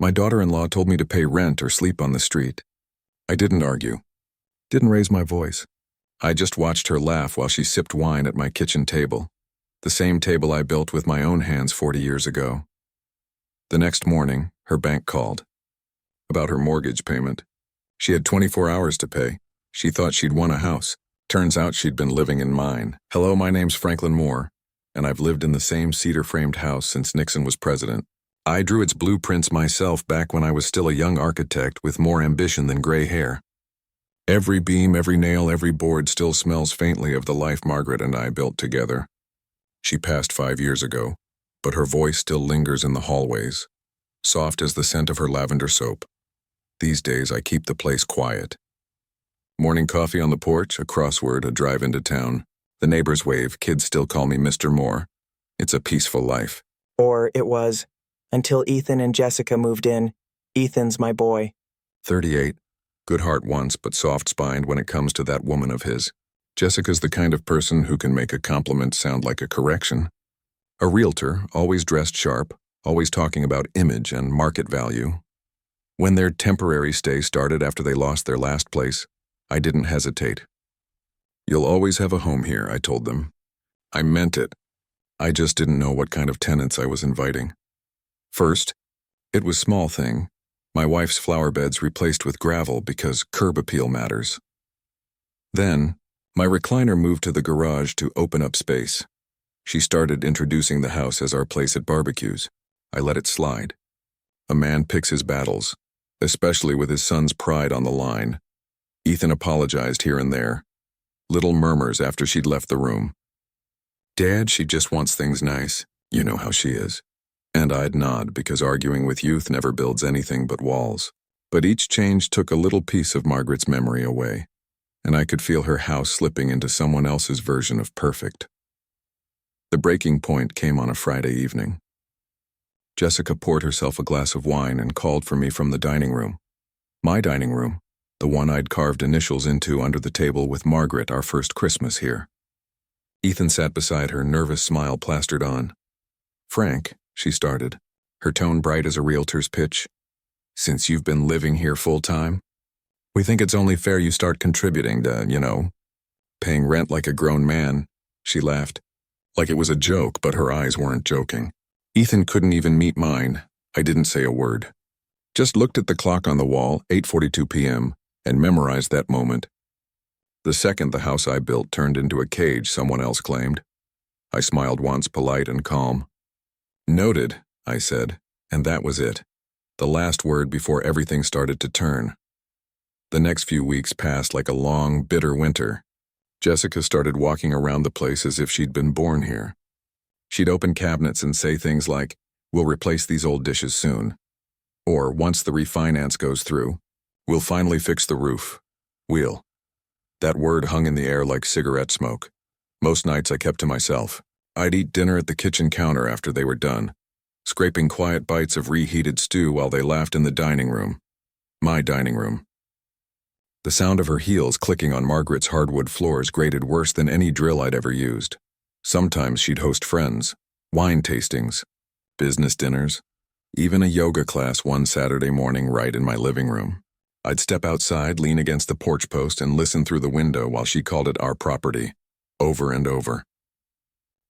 My daughter-in-law told me to pay rent or sleep on the street. I didn't argue. Didn't raise my voice. I just watched her laugh while she sipped wine at my kitchen table, the same table I built with my own hands 40 years ago. The next morning, her bank called. About her mortgage payment. She had 24 hours to pay. She thought she'd won a house. Turns out she'd been living in mine. Hello, my name's Franklin Moore, and I've lived in the same cedar-framed house since Nixon was president. I drew its blueprints myself back when I was still a young architect with more ambition than gray hair. Every beam, every nail, every board still smells faintly of the life Margaret and I built together. She passed 5 years ago, but her voice still lingers in the hallways, soft as the scent of her lavender soap. These days I keep the place quiet. Morning coffee on the porch, a crossword, a drive into town. The neighbors wave, kids still call me Mr. Moore. It's a peaceful life. Or it was, until Ethan and Jessica moved in. Ethan's my boy. 38. Good heart once, but soft-spined when it comes to that woman of his. Jessica's the kind of person who can make a compliment sound like a correction. A realtor, always dressed sharp, always talking about image and market value. When their temporary stay started after they lost their last place, I didn't hesitate. You'll always have a home here, I told them. I meant it. I just didn't know what kind of tenants I was inviting. First, it was small thing. My wife's flower beds replaced with gravel because curb appeal matters. Then, my recliner moved to the garage to open up space. She started introducing the house as our place at barbecues. I let it slide. A man picks his battles, especially with his son's pride on the line. Ethan apologized here and there. Little murmurs after she'd left the room. Dad, she just wants things nice. You know how she is. And I'd nod because arguing with youth never builds anything but walls. But each change took a little piece of Margaret's memory away, and I could feel her house slipping into someone else's version of perfect. The breaking point came on a Friday evening. Jessica poured herself a glass of wine and called for me from the dining room. My dining room, the one I'd carved initials into under the table with Margaret our first Christmas here. Ethan sat beside her, nervous smile plastered on. Frank, she started, her tone bright as a realtor's pitch. Since you've been living here full-time, we think it's only fair you start contributing to, paying rent like a grown man. She laughed, like it was a joke, but her eyes weren't joking. Ethan couldn't even meet mine. I didn't say a word. Just looked at the clock on the wall, 8:42 p.m., and memorized that moment. The second the house I built turned into a cage someone else claimed. I smiled once, polite and calm. Noted, I said, and that was it. The last word before everything started to turn. The next few weeks passed like a long, bitter winter. Jessica started walking around the place as if she'd been born here. She'd open cabinets and say things like, "We'll replace these old dishes soon." Or, once the refinance goes through, "We'll finally fix the roof." We'll. That word hung in the air like cigarette smoke. Most nights I kept to myself. I'd eat dinner at the kitchen counter after they were done, scraping quiet bites of reheated stew while they laughed in the dining room. My dining room. The sound of her heels clicking on Margaret's hardwood floors grated worse than any drill I'd ever used. Sometimes she'd host friends, wine tastings, business dinners, even a yoga class one Saturday morning right in my living room. I'd step outside, lean against the porch post, and listen through the window while she called it our property, over and over.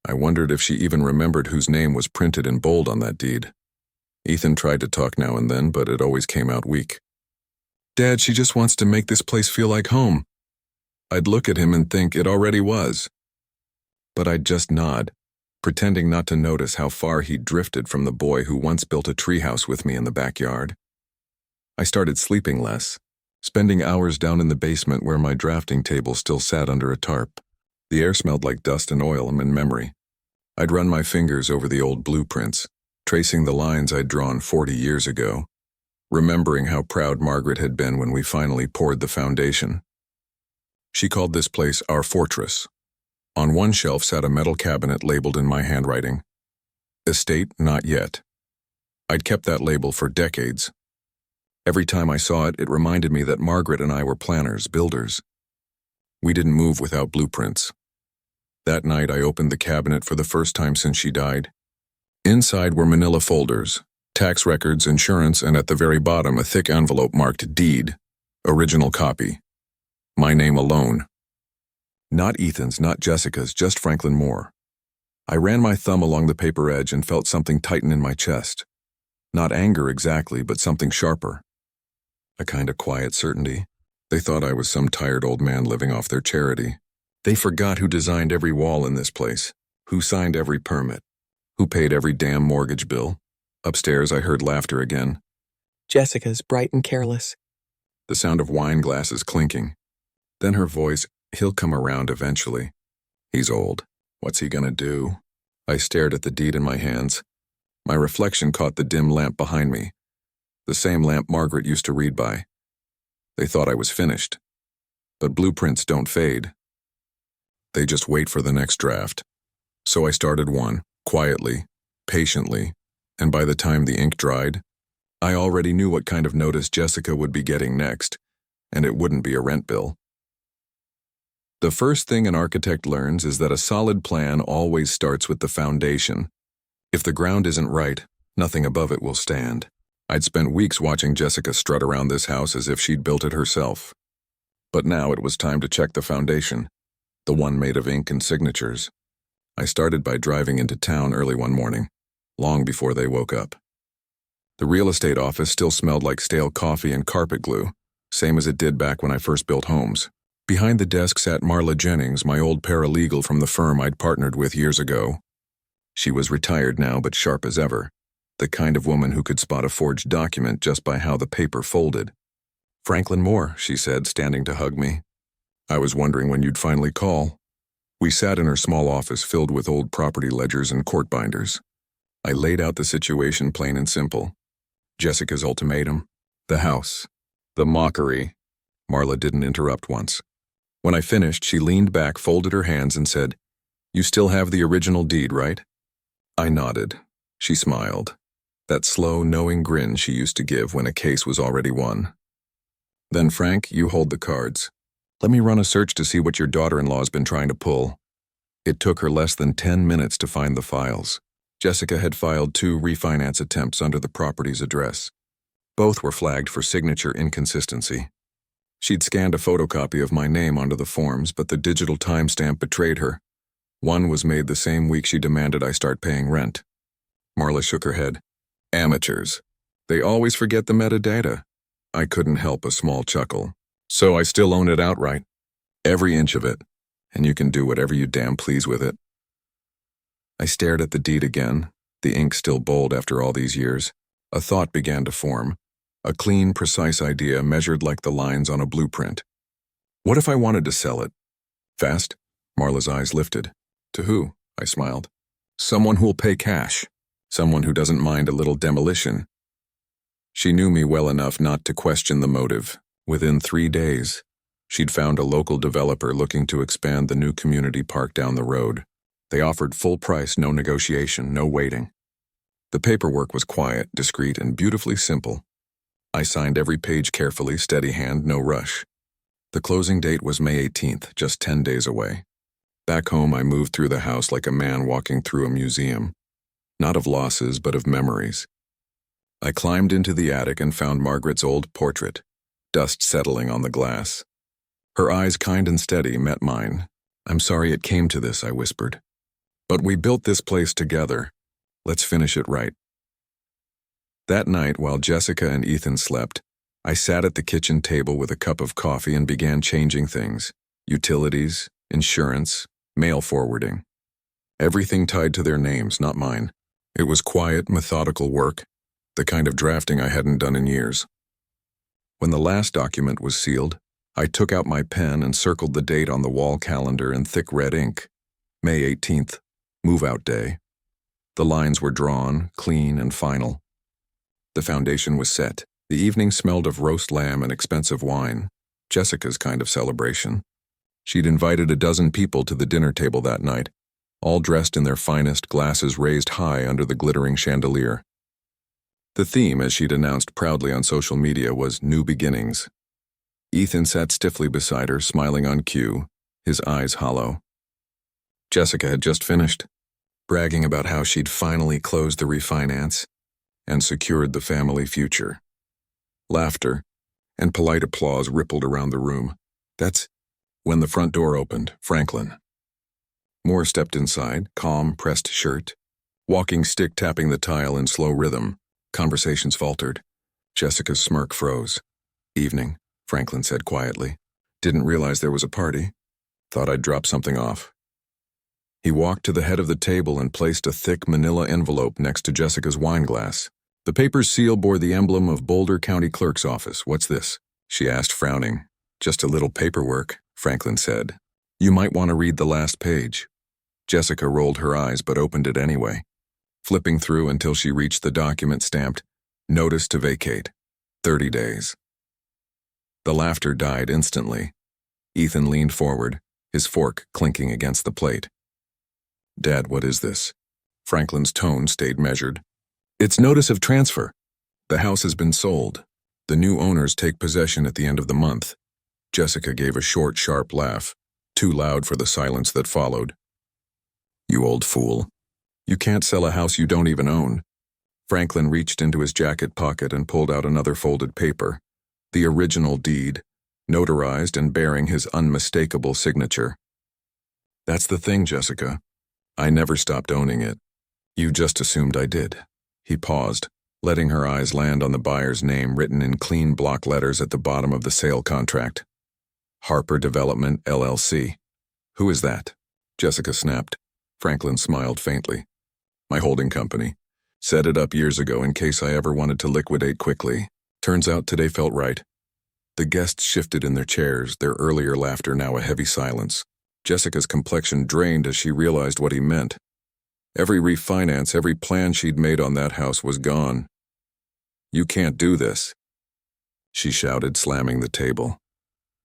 I wondered if she even remembered whose name was printed in bold on that deed. Ethan tried to talk now and then, but it always came out weak. Dad, she just wants to make this place feel like home. I'd look at him and think it already was. But I'd just nod, pretending not to notice how far he'd drifted from the boy who once built a treehouse with me in the backyard. I started sleeping less, spending hours down in the basement where my drafting table still sat under a tarp. The air smelled like dust and oil in memory. I'd run my fingers over the old blueprints, tracing the lines I'd drawn 40 years ago, remembering how proud Margaret had been when we finally poured the foundation. She called this place our fortress. On one shelf sat a metal cabinet labeled in my handwriting, "Estate Not Yet." I'd kept that label for decades. Every time I saw it, it reminded me that Margaret and I were planners, builders. We didn't move without blueprints. That night, I opened the cabinet for the first time since she died. Inside were manila folders, tax records, insurance, and at the very bottom a thick envelope marked deed, original copy. My name alone. Not Ethan's, not Jessica's, just Franklin Moore. I ran my thumb along the paper edge and felt something tighten in my chest. Not anger exactly, but something sharper. A kind of quiet certainty. They thought I was some tired old man living off their charity. They forgot who designed every wall in this place, who signed every permit, who paid every damn mortgage bill. Upstairs I heard laughter again. Jessica's bright and careless. The sound of wine glasses clinking. Then her voice, he'll come around eventually. He's old. What's he gonna do? I stared at the deed in my hands. My reflection caught the dim lamp behind me. The same lamp Margaret used to read by. They thought I was finished. But blueprints don't fade. They just wait for the next draft. So I started one, quietly, patiently, and by the time the ink dried, I already knew what kind of notice Jessica would be getting next, and it wouldn't be a rent bill. The first thing an architect learns is that a solid plan always starts with the foundation. If the ground isn't right, nothing above it will stand. I'd spent weeks watching Jessica strut around this house as if she'd built it herself. But now it was time to check the foundation, the one made of ink and signatures. I started by driving into town early one morning, long before they woke up. The real estate office still smelled like stale coffee and carpet glue, same as it did back when I first built homes. Behind the desk sat Marla Jennings, my old paralegal from the firm I'd partnered with years ago. She was retired now, but sharp as ever, the kind of woman who could spot a forged document just by how the paper folded. "Franklin Moore," she said, standing to hug me. "I was wondering when you'd finally call." We sat in her small office filled with old property ledgers and court binders. I laid out the situation plain and simple. Jessica's ultimatum, the house, the mockery. Marla didn't interrupt once. When I finished, she leaned back, folded her hands, and said, "You still have the original deed, right?" I nodded. She smiled. That slow, knowing grin she used to give when a case was already won. "Then, Frank, you hold the cards. Let me run a search to see what your daughter-in-law's been trying to pull." It took her less than 10 minutes to find the files. Jessica had filed 2 refinance attempts under the property's address. Both were flagged for signature inconsistency. She'd scanned a photocopy of my name onto the forms, but the digital timestamp betrayed her. One was made the same week she demanded I start paying rent. Marla shook her head. "Amateurs. They always forget the metadata." I couldn't help a small chuckle. "So I still own it outright. Every inch of it. And you can do whatever you damn please with it." I stared at the deed again, the ink still bold after all these years. A thought began to form. A clean, precise idea measured like the lines on a blueprint. What if I wanted to sell it? Fast? Marla's eyes lifted. "To who?" I smiled. "Someone who'll pay cash. Someone who doesn't mind a little demolition." She knew me well enough not to question the motive. Within 3 days, she'd found a local developer looking to expand the new community park down the road. They offered full price, no negotiation, no waiting. The paperwork was quiet, discreet, and beautifully simple. I signed every page carefully, steady hand, no rush. The closing date was May 18th, just 10 days away. Back home, I moved through the house like a man walking through a museum. Not of losses, but of memories. I climbed into the attic and found Margaret's old portrait, dust settling on the glass. Her eyes, kind and steady, met mine. "I'm sorry it came to this," I whispered. "But we built this place together. Let's finish it right." That night, while Jessica and Ethan slept, I sat at the kitchen table with a cup of coffee and began changing things. Utilities, insurance, mail forwarding. Everything tied to their names, not mine. It was quiet, methodical work, the kind of drafting I hadn't done in years. When the last document was sealed, I took out my pen and circled the date on the wall calendar in thick red ink. May 18th, move-out day. The lines were drawn, clean and final. The foundation was set. The evening smelled of roast lamb and expensive wine, Jessica's kind of celebration. She'd invited a dozen people to the dinner table that night, all dressed in their finest, glasses raised high under the glittering chandelier. The theme, as she'd announced proudly on social media, was New Beginnings. Ethan sat stiffly beside her, smiling on cue, his eyes hollow. Jessica had just finished, bragging about how she'd finally closed the refinance. and secured the family future. Laughter and polite applause rippled around the room. That's when the front door opened. Franklin. Moore stepped inside, calm, pressed shirt, walking stick tapping the tile in slow rhythm. Conversations faltered. Jessica's smirk froze. "Evening," Franklin said quietly. "Didn't realize there was a party. Thought I'd drop something off." He walked to the head of the table and placed a thick manila envelope next to Jessica's wine glass. The paper's seal bore the emblem of Boulder County Clerk's Office. "What's this?" she asked, frowning. "Just a little paperwork," Franklin said. "You might want to read the last page." Jessica rolled her eyes but opened it anyway, flipping through until she reached the document stamped, "Notice to vacate. 30 days." The laughter died instantly. Ethan leaned forward, his fork clinking against the plate. "Dad, what is this?" Franklin's tone stayed measured. "It's notice of transfer. The house has been sold. The new owners take possession at the end of the month." Jessica gave a short, sharp laugh, too loud for the silence that followed. "You old fool. You can't sell a house you don't even own." Franklin reached into his jacket pocket and pulled out another folded paper, the original deed, notarized and bearing his unmistakable signature. "That's the thing, Jessica. I never stopped owning it. You just assumed I did." He paused, letting her eyes land on the buyer's name written in clean block letters at the bottom of the sale contract. "Harper Development, LLC. Who is that?" Jessica snapped. Franklin smiled faintly. "My holding company. Set it up years ago in case I ever wanted to liquidate quickly. Turns out today felt right." The guests shifted in their chairs, their earlier laughter now a heavy silence. Jessica's complexion drained as she realized what he meant. Every refinance, every plan she'd made on that house was gone. "You can't do this," she shouted, slamming the table.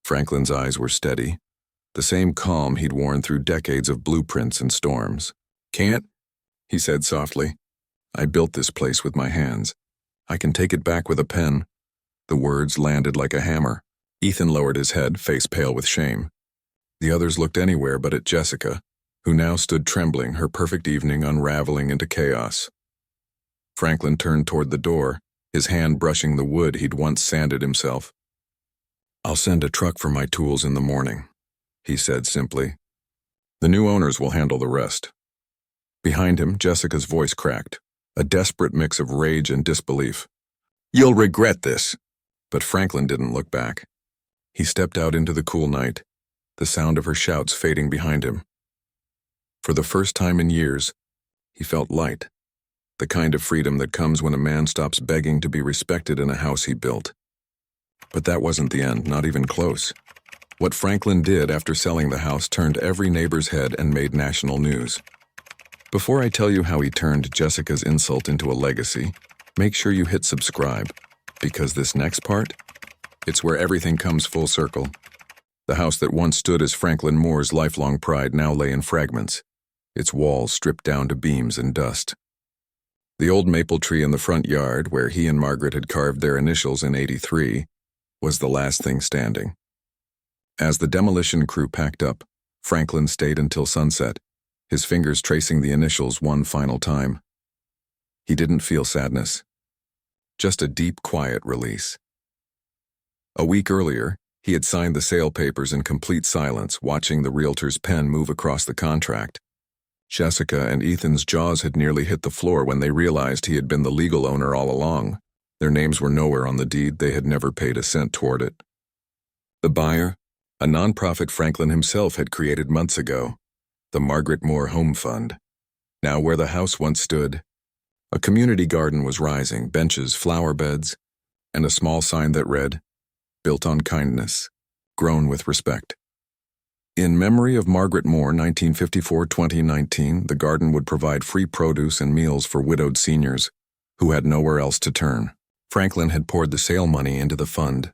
Franklin's eyes were steady, the same calm he'd worn through decades of blueprints and storms. "Can't?" he said softly. "I built this place with my hands. I can take it back with a pen." The words landed like a hammer. Ethan lowered his head, face pale with shame. The others looked anywhere but at Jessica, who now stood trembling, her perfect evening unraveling into chaos. Franklin turned toward the door, his hand brushing the wood he'd once sanded himself. "I'll send a truck for my tools in the morning," he said simply. "The new owners will handle the rest." Behind him, Jessica's voice cracked, a desperate mix of rage and disbelief. "You'll regret this." But Franklin didn't look back. He stepped out into the cool night, the sound of her shouts fading behind him. For the first time in years, he felt light, the kind of freedom that comes when a man stops begging to be respected in a house he built. But that wasn't the end, not even close. What Franklin did after selling the house turned every neighbor's head and made national news. Before I tell you how he turned Jessica's insult into a legacy, make sure you hit subscribe, because this next part, it's where everything comes full circle. The house that once stood as Franklin Moore's lifelong pride now lay in fragments, its walls stripped down to beams and dust. The old maple tree in the front yard, where he and Margaret had carved their initials in '83, was the last thing standing. As the demolition crew packed up, Franklin stayed until sunset, his fingers tracing the initials one final time. He didn't feel sadness, just a deep, quiet release. A week earlier, he had signed the sale papers in complete silence, watching the realtor's pen move across the contract. Jessica and Ethan's jaws had nearly hit the floor when they realized he had been the legal owner all along. Their names were nowhere on the deed, they had never paid a cent toward it. The buyer, a nonprofit Franklin himself had created months ago, the Margaret Moore Home Fund. Now where the house once stood, a community garden was rising, benches, flower beds, and a small sign that read, "Built on kindness, grown with respect." In memory of Margaret Moore, 1954-2019, the garden would provide free produce and meals for widowed seniors who had nowhere else to turn. Franklin had poured the sale money into the fund,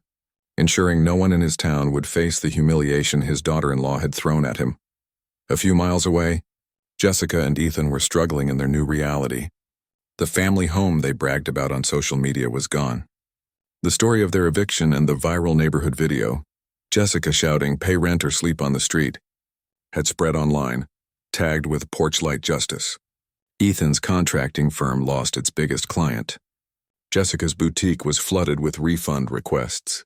ensuring no one in his town would face the humiliation his daughter-in-law had thrown at him. A few miles away, Jessica and Ethan were struggling in their new reality. The family home they bragged about on social media was gone. The story of their eviction and the viral neighborhood video, Jessica shouting, "Pay rent or sleep on the street," had spread online, tagged with "Porch Light Justice." Ethan's contracting firm lost its biggest client, Jessica's boutique was flooded with refund requests.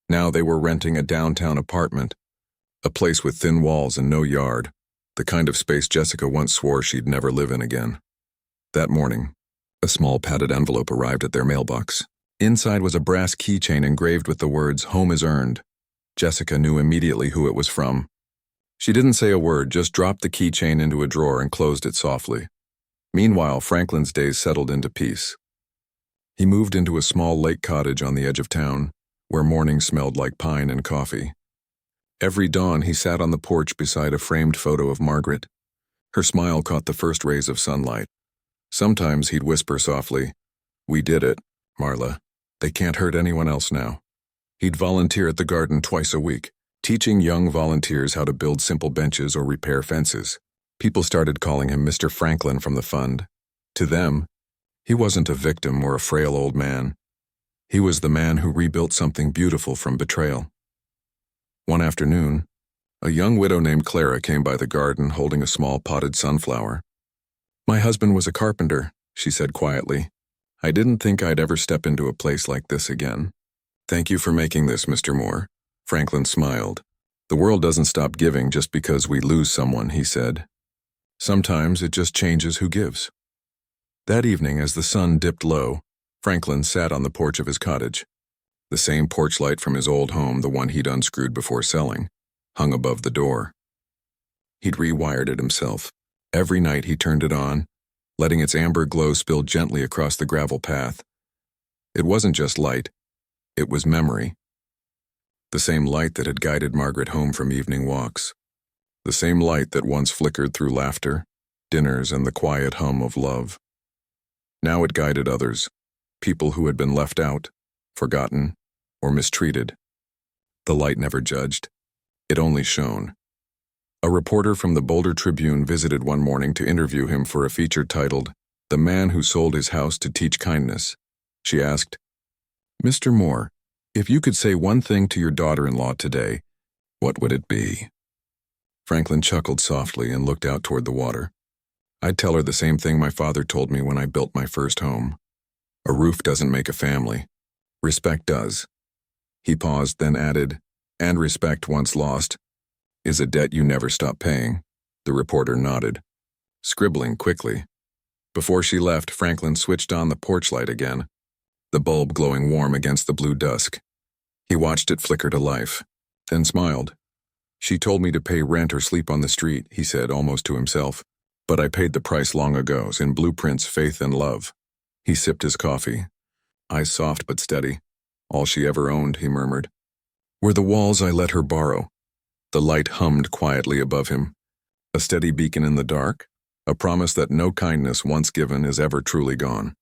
Now they were renting a downtown apartment, a place with thin walls and no yard, the kind of space Jessica once swore she'd never live in again. That morning, a small padded envelope arrived at their mailbox. Inside was a brass keychain engraved with the words, "Home is earned." Jessica knew immediately who it was from. She didn't say a word, just dropped the keychain into a drawer and closed it softly. Meanwhile, Franklin's days settled into peace. He moved into a small lake cottage on the edge of town, where mornings smelled like pine and coffee. Every dawn, he sat on the porch beside a framed photo of Margaret. Her smile caught the first rays of sunlight. Sometimes he'd whisper softly, "We did it, Marla. They can't hurt anyone else now." He'd volunteer at the garden twice a week, teaching young volunteers how to build simple benches or repair fences. People started calling him Mr. Franklin from the fund. To them, he wasn't a victim or a frail old man. He was the man who rebuilt something beautiful from betrayal. One afternoon, a young widow named Clara came by the garden holding a small potted sunflower. "My husband was a carpenter," she said quietly. "I didn't think I'd ever step into a place like this again." "Thank you for making this, Mr. Moore." Franklin smiled. "The world doesn't stop giving just because we lose someone," he said. "Sometimes it just changes who gives." That evening, as the sun dipped low, Franklin sat on the porch of his cottage. The same porch light from his old home, the one he'd unscrewed before selling, hung above the door. He'd rewired it himself. Every night he turned it on, letting its amber glow spill gently across the gravel path. It wasn't just light, it was memory. The same light that had guided Margaret home from evening walks. The same light that once flickered through laughter, dinners, and the quiet hum of love. Now it guided others, people who had been left out, forgotten, or mistreated. The light never judged. It only shone. A reporter from the Boulder Tribune visited one morning to interview him for a feature titled, "The Man Who Sold His House to Teach Kindness." She asked, "Mr. Moore, if you could say one thing to your daughter-in-law today, what would it be?" Franklin chuckled softly and looked out toward the water. "I'd tell her the same thing my father told me when I built my first home. A roof doesn't make a family. Respect does." He paused, then added, "And respect, once lost, is a debt you never stop paying." The reporter nodded, scribbling quickly. Before she left, Franklin switched on the porch light again, the bulb glowing warm against the blue dusk. He watched it flicker to life, then smiled. "She told me to pay rent or sleep on the street," he said, almost to himself. "But I paid the price long ago, in blueprints, faith, and love." He sipped his coffee, eyes soft but steady. "All she ever owned," he murmured, "were the walls I let her borrow." The light hummed quietly above him, a steady beacon in the dark, a promise that no kindness once given is ever truly gone.